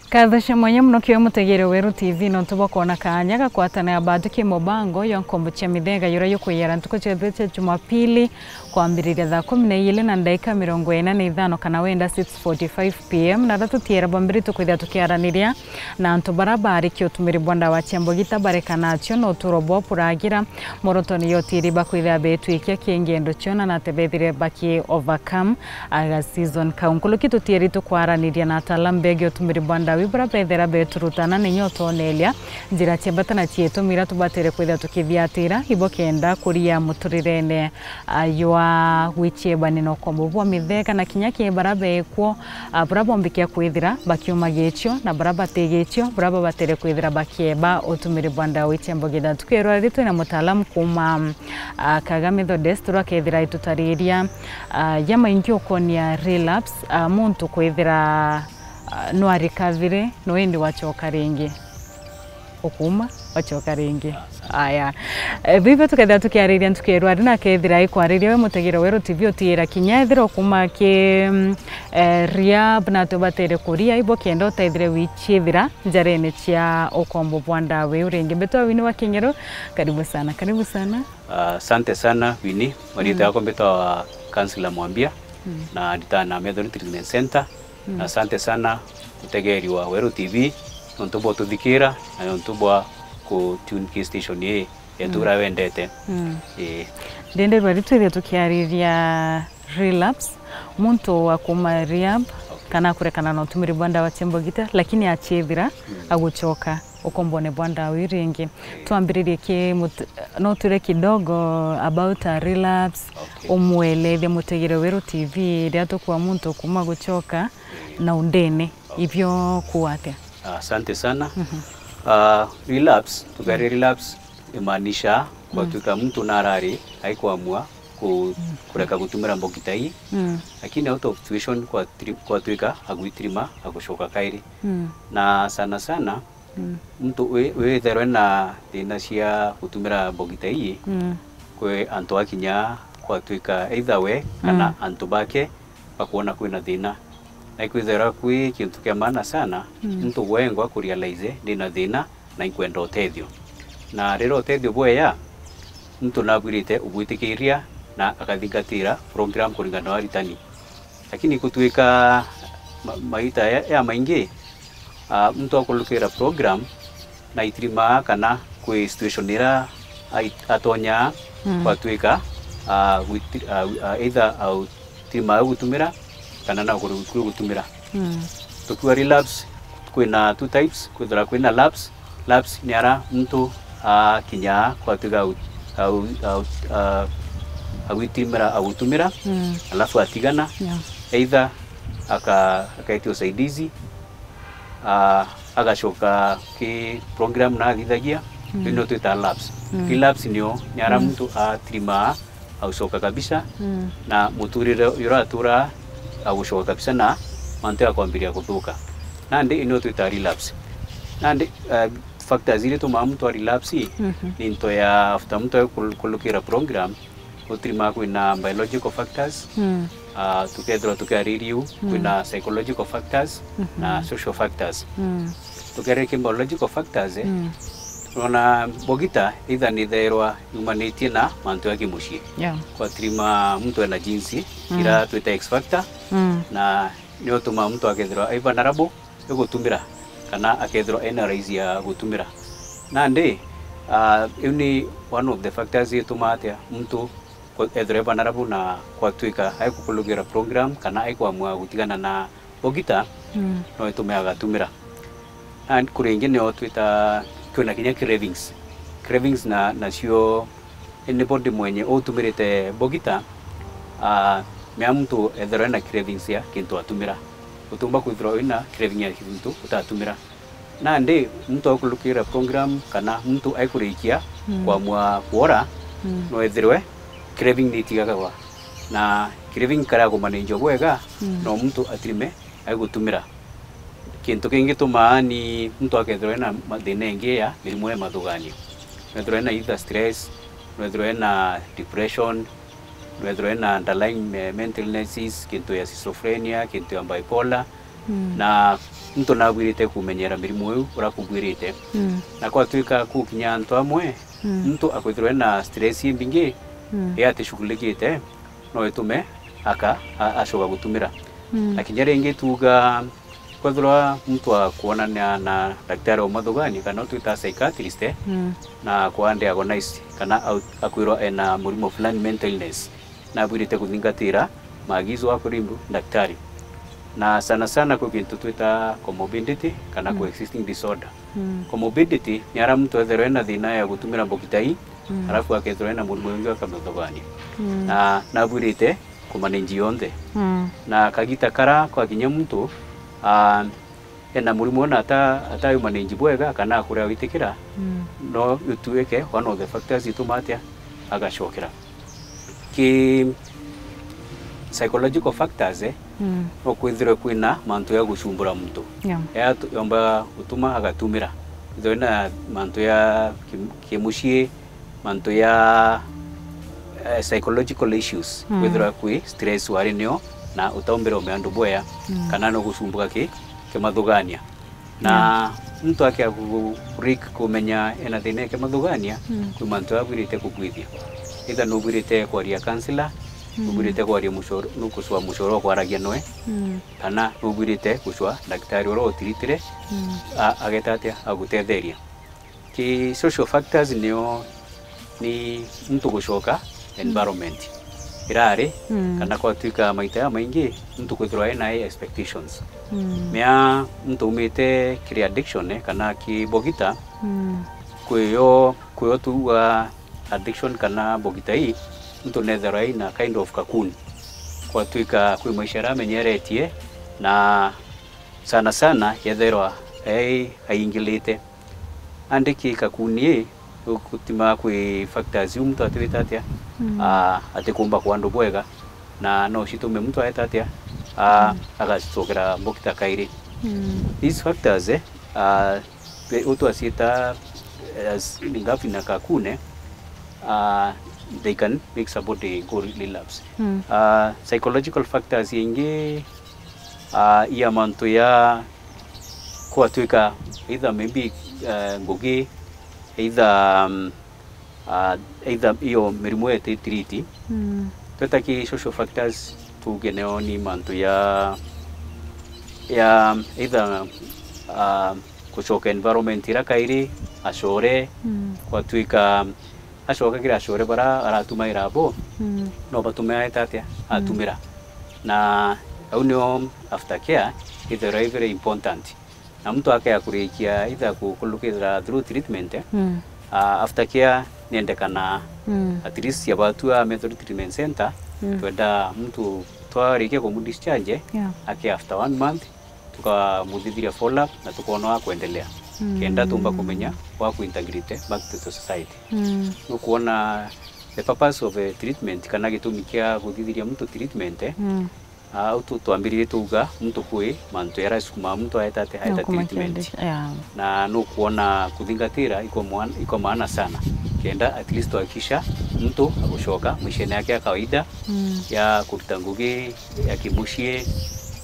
Kathasha mwenye mno kio mutegere Weru TV no tubo kona kanyaga kwatana ya badu ki mobango yonkombo cha midega yura yukuyera ntuko chebeche Jumapili kwambirira thaa 12 na ndagika 45 kana wenda 6:45 pm na ratutiera bambiri tukwithia tukiaraniria na antu barabari kio tumiri bonda wa Chembogita barekanacho no turobo puragira morotoni yotiri bakwithia betu ikia kiengendo chona na tebethire baki overcome aga season kaunkulu kitu tieri tukwaraniria na talambege tumiri bonda wibra bethera beturutana ni nyoto nelia njira chembatana chieto mira tubatere kwithia tukithiatira ibo kenda kuria muturirene aywa wicheba nino kombo mitheka na kinyaki barabe ekwo brabo mbikia kwithira bakiuma gecho na baraba tegecho brabo batere kwithira bakieba otumiri bwanda wichembogida tukero ritu na mutaalamu kuma Kagame Methodist rakethira itutariria yama ingio konia relapse muntu kwithira no recovery no endi wachoka ringi okuma wachoka ringi aya bibe tukatha tukiariria tukirwa rina kethira ikwariria we mutegero Weru TV otira kinyethira kuma ke rehab na tubatere kuria ibo kendo taithire wichithira njarene cia okombo bwanda we uringi betwa wini wa Kinyero karibu sana asante sana wini marita yako betwa Councilor Mwambia na ditana Methodist Treatment Center asante sana mutegeri wa Weru TV nontubo tuthikira na nontubo ku tune key station ye yatura wendete dende rwari tukiariria relapse muntu wa kuma rehab kana kurekana no tumiri bwanda wa Chembogita lakini achithira aguchoka ukombone bwanda wiringi tuambiririe ki no ture kidogo about a relapse umwelele mutegere Weru TV ria tukwa muntu kuma guchoka na undene ivyo kuwate. Asante sana. Relapse, tukari relapse imaanisha kwa tuka mtu narari haikuamua kureka kutumira mbogita hii lakini out of situation kwa tuika aguitrima agushoka kairi na sana sana mtu we therwe na thina cia kutumira mbogita hii kwe antu akinya kwa tuika either we kana antu bake bakuona kwina thina na ikwithera kwi kintu kia maana sana mtu wengwa kurealize ndina thina na ikwenda utethio na rero utethio bweya mtu nabwirite ubwitikiria na akathingatira program kuringana na ritani lakini kutuika maita ya maingi mtu akulukira program na itrima kana kwi situation ira atonya kwa tuika either au tima gutumira kana na gutumira tukiwa relapse kwina two types kwina lapse ni ara mtu kinya kwa tuga agutimira agutumira alafu atigana either akaitio usaidizi agashoka ki program na thithagia ino tuita lapse relapse nio ni ara mtu atrima au soka kabisa na muturire yuratura agushoka kabisa na mantu yakwambiria guthuka nandi ino tuita relapse nandi factors ile tuma mtu relapse ni into ya after mtu kulukira program utrima kwina biological factors together tukaririo kwina psychological factors na social factors tukareke biological factors ona bogita either ni therwa humanity na mantu ya kimushi kwa trima mtu ana jinsi ira tuita X factor na nio tuma mtu akethirwa ai vulnerable gutumira kana akethirwa ena rise ya gutumira nandi ni one of the factors ituma atia mtu ethirwa vulnerable na kwa tuika ai kukulugira program kana ai kuamua gutigana na bogita no itume agatumira and kuringi nio tuita kuna kinya cravings na sio anybody mwenye utumirite bogita mea mtu ethera na cravings ya kintu atumira utumba kwithira ina craving ya kintu utatumira na ndi mtu akulukira program kana mtu aikurikia kwa mwa kuora no ethirwe craving ni tigaga na craving kara ko manenjo bwega no mtu atrime aigutumira kintu kingi tumaani mtu akethirwe na mathina ingi ya mirimu ya mathuganio ethirwe na either stress ethirwe na depression ethirwe na underlying mental illnesses kintu ya schizophrenia kintu ya bipolar na mtu nabwirite kumenyera mirimu yu urakubwirite na kwa tuika kukinya antu amwe mtu akwithirwe na stress mbingi yate shughulikite no itume ashoka gutumira lakini renge tuga kwithirwa mtu akuonana na daktari wa mathugani kana tuita psychiatrist na kwande agonize kana akwirwa ena murimo fulani mental illness na bwirite kuthingatira maagizo akurimbu daktari na sana kwa kintu tuita comorbidity kana coexisting disorder comorbidity ni ara mtu ethirwe na thina ya gutumira mbogitai alafu akethirwe na murimo wingi wa mathugani na bwirite kumanenji yonthe na kagita kara kwa kinya mtu ena murimo na ata manenji bwega kana kuria witikira no utuweke one of the factors itumatia agashokera ki psychological factors no kwithirwe kwina mantu ya gucumbura mtu ya yomba utuma agatumira ithona mantu ya kimushie mantu ya psychological issues kwithirwa kwi stress warinio na utaumbira umeandu boya kana no gucumbuka kimathugania na mtu akia kurik kumenya ena thina kimathugania kwi mantu abwirite kukwithia either no bwirite kwaria counselor no bwirite kwaria mushoro no kuswa mushoro kwaragia noe kana no bwirite kuswa daktari oro utiritire agetatia agutetheria ki social factors ni mtu gushoka environment irari kana kwa tuika maita maingi mtu kwithirwa ena expectations mea mtu umite kiri addiction kana kibogita kuyo tu addiction kana bogita hii mtu nethera ina kind of kakuni kwa tuika kwi maisha ramenyeretie na sana yetherwa aingilite andiki kakuni kutima kwi factors mtu atwitatia atikumba kwandu bwega na no shitume mtu aetatia agacokera mbokita kairi these factors utu asita as lingafi na kakune they can make somebody go relapse psychological factors ingi ya mantu ya kwa tuika either maybe ngugi either iyo mirimu ete triti tutaki social factors tugeneo ni mantu ya either kushoka environment ira kairi ashore kwa tuika ashoka kira ashore bara aratuma irabo no batumia etatia atumira na unio aftercare is very important na mtu akaya kurikia either kulukira through treatment aftercare niendekana at least yabatua method treatment center twenda mtu twarike ko discharge ake after 1 month tukamudhiria follow up na tukoona kuendelea kenda tumba kumenya wa kuintegrate back to society no kuona the purpose of a treatment kana gitumikia kuthithiria mtu treatment au tuambiririe tuga mtu kwi mantu yara sukuma mtu aeta treatment na no kuona kuthingatira iko maana sana kenda at least akisha mtu agushoka misheni yake ya kawaida ya kutanguge ya kimushie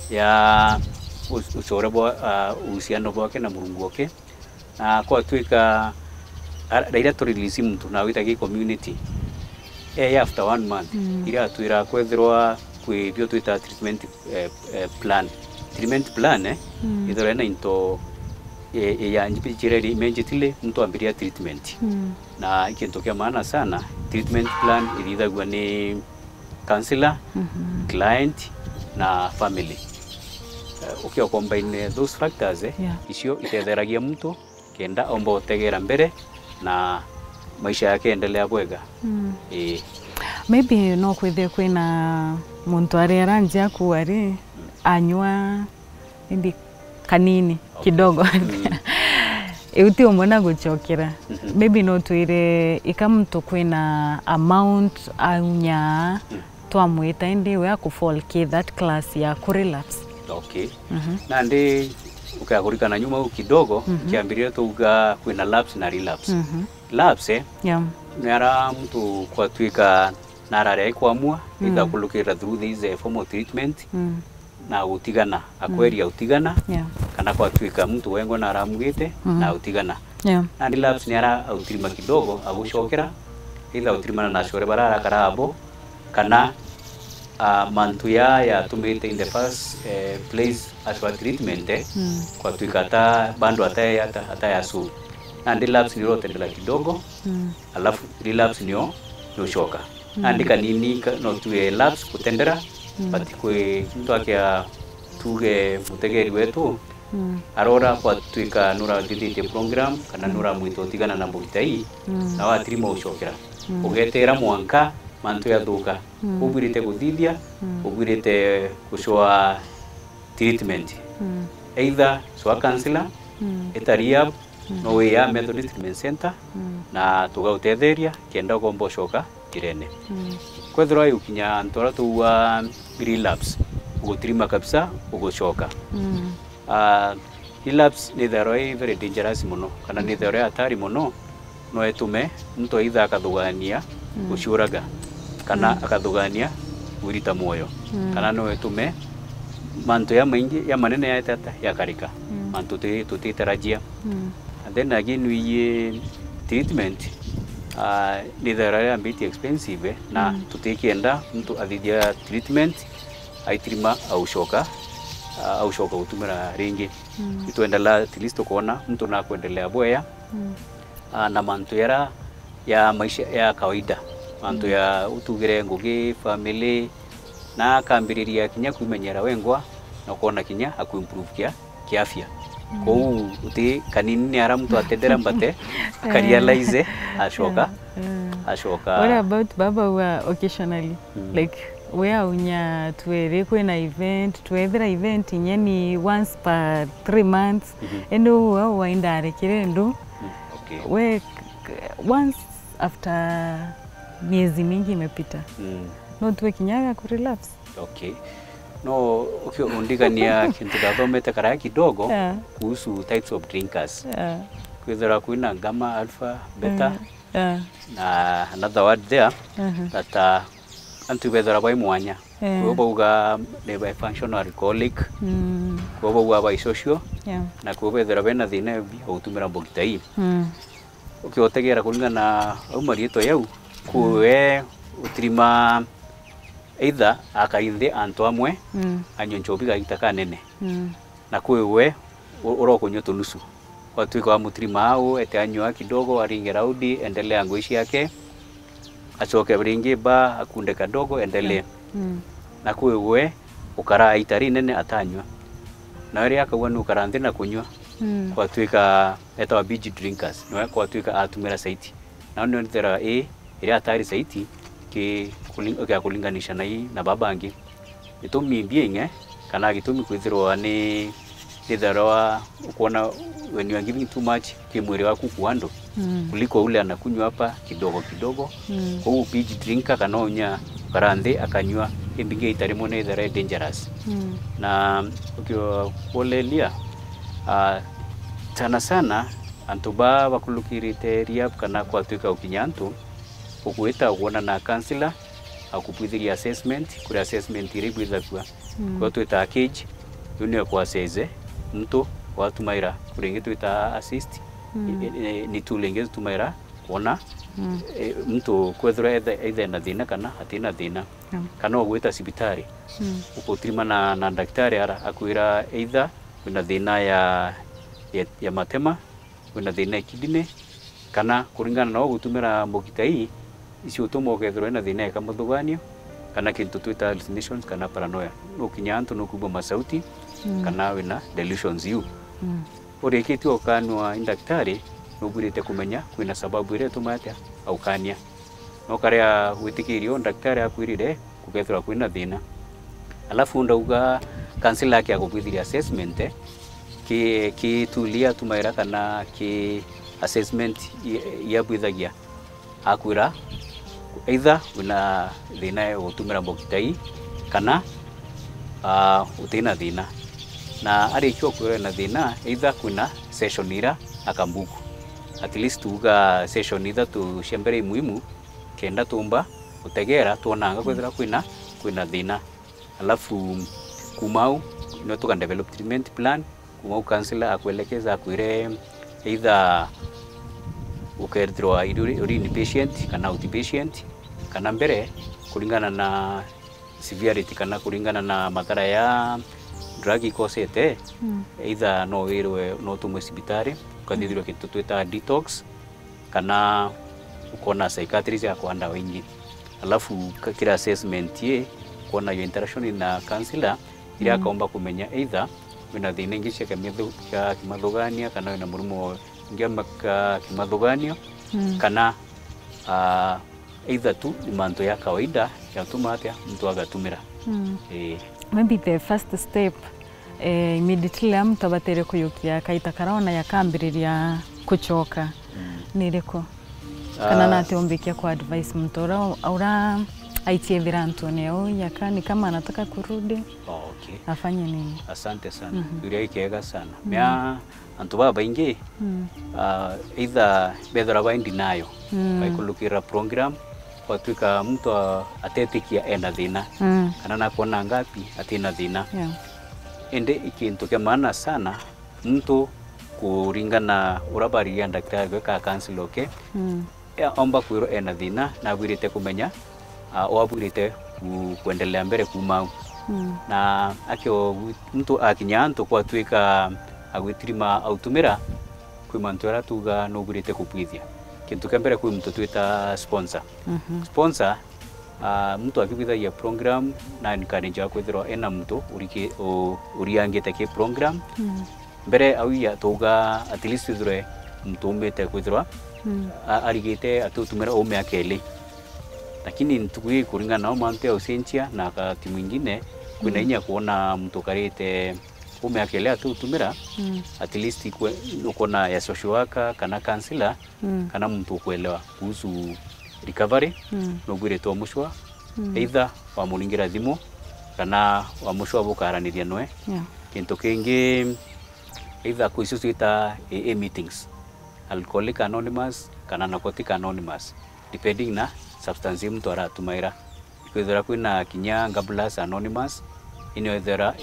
ya usorebo uhusiano wake na Mungu wake na kwa tuika daira to release mtu na wita community after 1 month ira tuira kwethirwa kwi bio tuita treatment plan idorena into ya njipireri menjitile mtu ambiria treatment na ikitokea maana sana treatment plan ilithagwa ni counselor client na family ukiwa combine those factors isio itetheragia mtu kenda ombo tegera mbere na maisha yake endelea bwega maybe no kwithia kwina muntu arera njia kuari anywa indi kanini kidogo euti umona guchokera maybe no tuire ikamtu kwina amount aunya twamwita indi we akufall ki that class ya kurelapse okay na ndi ukagurikana nyuma kidogo kiambiria tuga kwina lapse na relapse lapse nara mtu kwa tuika narare kwamua ida kulukira through these formal treatment na utigana akweria utigana kana kwa twika mtu wengo na aramugite na utigana na relapse ni ara utirima kidogo agushokera ila utirimana na shore barara karabo kana mantu ya tumite in the first place as a treatment kwa twikata bando hata ya su na relapse ni rote ndela kidogo alafu relapse nio shoka andika nini no tu relapse kutendera but kwe mtu akia tuge mutegeri wetu arora kwa twika nura didite program kana nura mwito tigana na mbugitai na watirima ushokera ugetera mwanka mantu ya duka ubirite kudidia ubirite kushwa treatment either swa kansela etaria no ya Methodist Treatment Center na tugautetheria kenda gombo shoka kirene kwethira yukinya ntora tuwa relapse ugutirima kabisa ugushoka relapse ni very dangerous muno kana ni hatari muno no etume mtu aidha akathugania guciuraga kana akathugania wirita moyo kana no etume mantu ya maingi ya manene ya tata ya karika mantu tutitarajia and then again we treatment ni a bit expensive na tutikienda mtu athidia treatment aitirima au shoka utumira ringi ituendela at least kuona mtu na kuendelea boya na mantu ya maisha ya kawaida mantu ya utugire ngugi family na kambiriria kinya kumenyera wengwa na kuona kinya akuimprove kiafya kou uti kanini ara mtu atendera mbate akarealize ashoka what about baba wa occasionally like where unya twere kwena event twethera event nyeni once per 3 months endo wa indare kirendo we once after miezi mingi imepita no tuwe kinyaga ku relapse no undigania kintu gathomete karaya kidogo kuhusu types of drinkers kwithira kuina gamma alpha beta na another word there that antu wethera bai mwanya kuboga ne by functional alcoholic kuboga by social na kubethera bena thina utumira mbogitai ukiotegera kulingana umarieto yau kuwe utrima either akaithe antu amwe anyonchobi gaita kanene na kwewe urokonyo tunusu watu kwa mutrima au ete anywa kidogo aringe raudi endelea ngoishi yake achoke bringi ba akunde kadogo endelee na kwewe ukara itari nene atanywa na area akawana ukarande na kunywa kwa twika eta binge drinkers no kwa twika atumira saiti na ndio ndera ile atari saiti ke kulinganisha na hii na babangi itumi bienge kana gitumi kwithirwa ni tharawa ukona when you are giving too much kimwili wako kuando kuliko ule anakunywa hapa kidogo kidogo kwa binge drinker kana onya karande akanywa imbinge itarimo na thara dangerous na ukiwa polelia sana antuba bakulukirite riap kana kwa twika ukinyantu ukuita kuona na counselor akupwithiria assessment kuri assessment iri bwithakwa kwa twita cage yune kwa seze mtu watu maira kuringi twita assist ni tulenge tumaira kuona mtu kwethura either na thina kana atina thina kana ogwita sibitari ukotrima na daktari ara akwira either kuna thina ya matema kuna thina ya kidney kana kuringana na gutumira mbogitai icio tumogethero na thina ya muthuganio kana kintu twita hallucinations kana paranoia ukinya antu no kubo masauti kana wina delusions you urikitio kanwa daktari no burite kumenya kwina sababu ile tumate au kania no karia witikirio daktari akwirire kugethera kwina thina alafu ndauga kansela yake akubithiria assessment ki tulia tumaira kana ki assessment ya bwithagia akwira either wina thina ya gutumira mbogitai kana utina thina na arikio kwira na thina either kuna session ira akambuku at least uga session ida tu shembere muhimu kenda tumba utegera tuonanga kwithira kwina thina alafu kumau no tuka develop treatment plan kuma counselor akuelekeza akwire either ukerithirwa uri inpatient kana outpatient kana mbere kulingana na severity kana kulingana na madhara ya drug ikosete either no wirwe no tumwe sibitari ukathithirwa kintu twita detox kana ukona psychiatrist ya kwanda wingi alafu kila assessment ye kuona yo interaction na counselor ira akaomba kumenya either wina thina ingi cia kimathugania kana wina murumo ngema kimathuganio kana either tu ni manto ya kawaida ya tumatia mtu agatumira. Maybe the first step immediately mtu abatere kuyukia kaita karona yakambiriria kuchoka niriko kana nate ombikia kwa advice mtu aura aitie virantoneo yakani kama anataka kurudi afanye nini? Asante sana. Yuri ikega sana. Mea antu baba ingi either bedora baindi nayo kaikulukira program watuika mtu atetikia ena thina kana na kuona ngapi atina thina ende ikintu kia maana sana mtu kuringana urabari ya daktari ka counselor ke omba kwiro ena thina na wirite kumenya wabwirite kuendelea mbere kuma na akio mtu akinyanto kwa tuika agwitirima autumira kwimantwera tuga no bwirite kupwithia kintu kembere kwi mtu twita sponsor sponsor mtu akibithagia program na encourage kwithirwa ena mtu uriangite ki program mbere awia tuga at least thre mtu umete kwithirwa arigite atutumira ume akeli lakini ntukui kuringana na mante au sentia na wakati mwingine kuna inya kuona mtu karite ume akeli atutumira at least uko na ya social worker kana counselor kana mtu kuelewa kuhusu recovery no gwire to mushwa either wa muningira thimu kana wa mushwa bukaraniria noe kintu kingi either kuisuita AA meetings Alcoholic Anonymous kana Narcotic Anonymous depending na substance mtu aratumaira kwithira kwina kinya Gambler's Anonymous ino ethera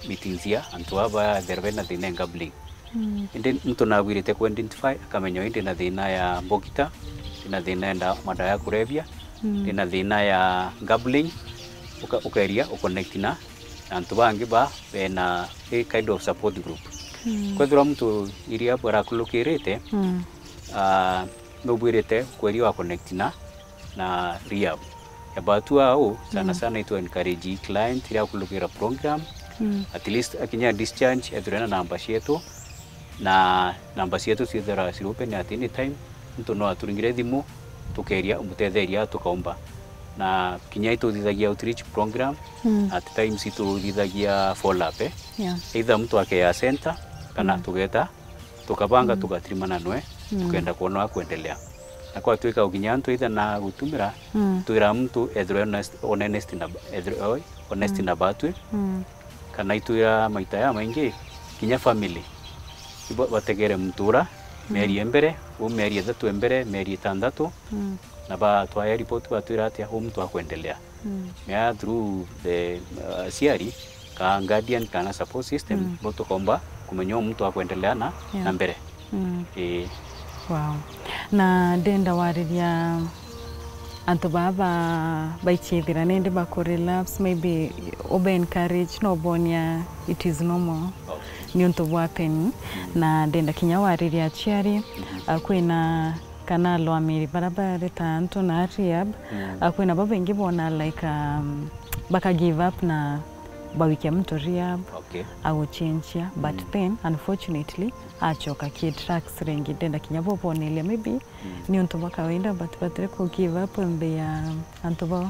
meetings ya antu aba thervena thina gambling inde mtu na gwirite ku identify akamenya inde na thina ya mbogita ina thina enda madawa ya kulevya ina thina ya gambling ukaeria uconnect na antu bangi ba bena a kind of support group kwithira mtu iria bora kulukirite no gwirite kweri wa connect na rehab yabatu au sana itu encourage client ila kulukira program at least akinya discharge edurena namba yetu na namba yetu sidera sirupe at any time mtu no aturingire thimu tukeria umutetheria tukaomba na kinya itu thithagia outreach program at times itu thithagia follow up either mtu akea center kana tugeta tukabanga tugatrimana noe tukenda kuona kuendelea na kwa tuika uginyanto either na gutumira tuira mtu honest na batwe kana ituira maita ya maingi kinya family ibo bategere mtura meri embere meri thatu embere meri tandatu na ba twaya report batwira atia mtu akuendelea mea through the CRE ka guardian kana support system boto komba kumenyo mtu akuendelea na mbere Wow. Na denda wariria antu baba baichithira nende bako relapse maybe obe encourage no bonia it is normal ni unto bwapeni na denda kinya wariria chiari kwina kana lo amiri barabara tanto na rehab kwina baba ingi bona like baka give up na bawikia mtu rehab au change but then unfortunately achoka ki tracks rengi denda kinyabo ponele maybe ni onto bakawaida but batre ko give up mbe ya antoba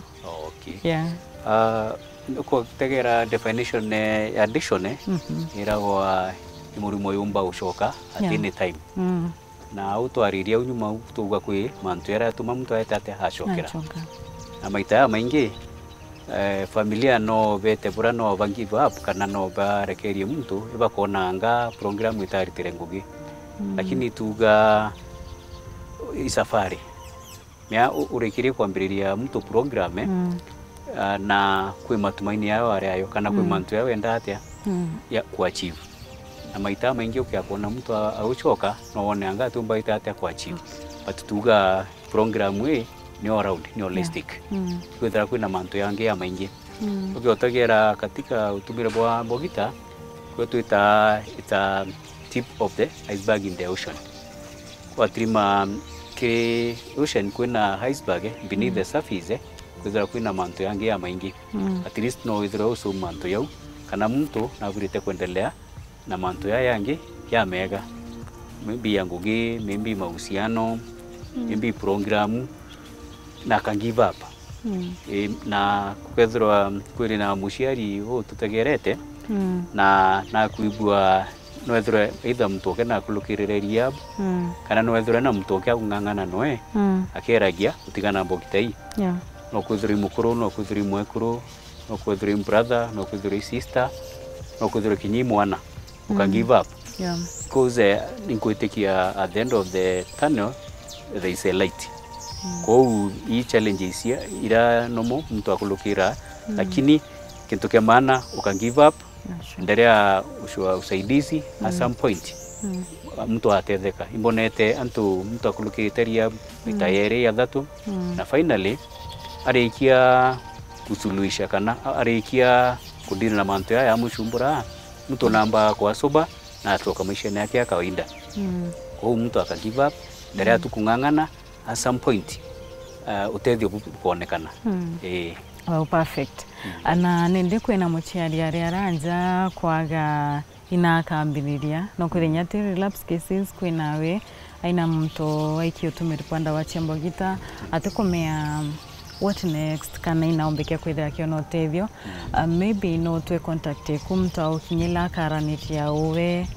uko tegera definition ya addiction irawa imurimo yumba ushoka at any time na utwariria unyuma tuga kwi mantu era tuma mtu atate hashokera na maita maingi familia no bete bura no give up kana no barekerie mtu iba konanga program itaritire ngugi lakini tuga isafari mea urekire kwambiriria mtu program na kwi matumaini yao ayo kana kwi mantu yao enda atia ya kuachieve na maita maingi ukiakona mtu auchoka no wone anga tumbaita ate kwa chief but tuga program we ni all round ni holistic kwithira kwina mantu yangi ya maingi ukiotagera katika utumire bwa Mbogita kwetu it's a tip of the iceberg in the ocean kwa trima ke ocean kwina iceberg beneath the surface kwithira kwina mantu yangi ya maingi at least no withira uso mantu yau kana mtu na burite kuendelea na mantu ya yangi ya mega maybe yangugi maybe mahusiano maybe programu na can give up na kwethirwa kwiri na muciari tutagerete na kuibua nwethirwa either mtu na kulukirira rehab kana nwethirwa na mtu kung'ang'ana noe akeragia utigana Mbogita hii no kwithirwa mukuru no kwithirwa mwekuru no kwithirwa brother no kwithirwa sister no kwithirwa kinyi mwana can give up because ninkwitikia at the end of the tunnel there is a light kwa hii challenges ira nomo mtu akulukira lakini kintu kia maana uka give up nderea usaidizi at some point mtu atetheka imbonete antu mtu akulukiriteria mitayere ya thatu na finally arikia kusuluhisha kana arikia kudina na mantu ya mushumbura mtu namba kwa soba na atoka maisha yake ya kawaida kwa mtu aka give up nderea tu kung'ang'ana at some point utethio kuonekana well, perfect ana nende kwena muciari ari aranja kwaga inakambiriria no kwithenya ti relapse cases kwinawe aina mtu waiki utumiri panda wa Mbogita atikomea what next kana inaombekia kwithira kio no tethio maybe no twe contact kumta ukinyila karanitia uwe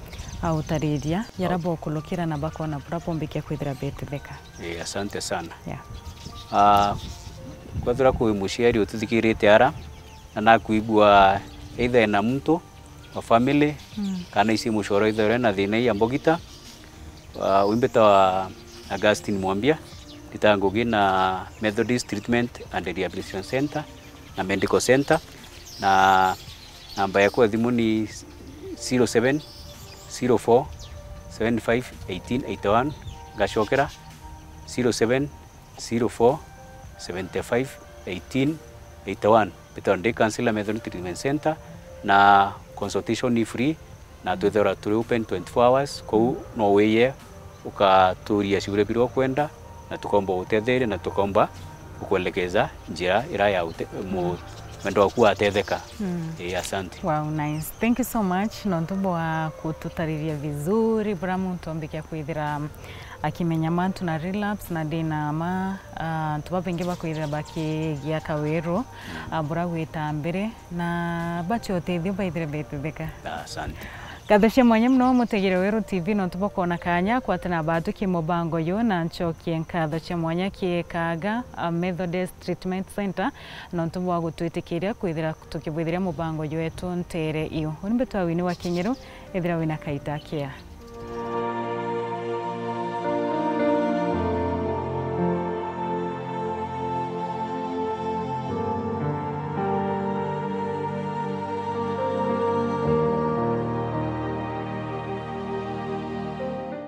au tariria yarabo kulukira na bakona prapombekia kwithira betetheka asante sana kwethira kwi muciari utithikirite ara na kuibua either na mtu wa family kana isi mucoro either na thina ya Mbogita wimbeta wa Augustine Mwambia nditangugi na Methodist Treatment and Rehabilitation Center na Medical Center na namba yako thimu ni 07 04 75 18 81 gacokera 07 04 75 18 81 Between Council Methodist Treatment Center na consultation ni free na twethera turi open 24 hours kou no weye ukaturia shugure biro kwenda na tukomba utetheri na tukomba ukuelekeza njira ira ya mwendo waku atetheka asante. Wow, nice. Thank you so much nontumbo wa kututariria vizuri buramu tuombekia kwithira akimenya mantu na relapse na dina ma tubapenge bakwithira baki ya kawero buragwita mbere na bacho tethio baithire betetheka asante. Katheshe mwanya mno mutegere Weru TV no tubokona kanya kwatana batu kimobango yo na nchokie nkatho mwanya kiekaga Methodist Treatment Center no tubwa gutwitikiria kwithira tukibwithiria mubango yo etu ntere iyo unimbe twawini wa Kinyiru ithira wina kaita kia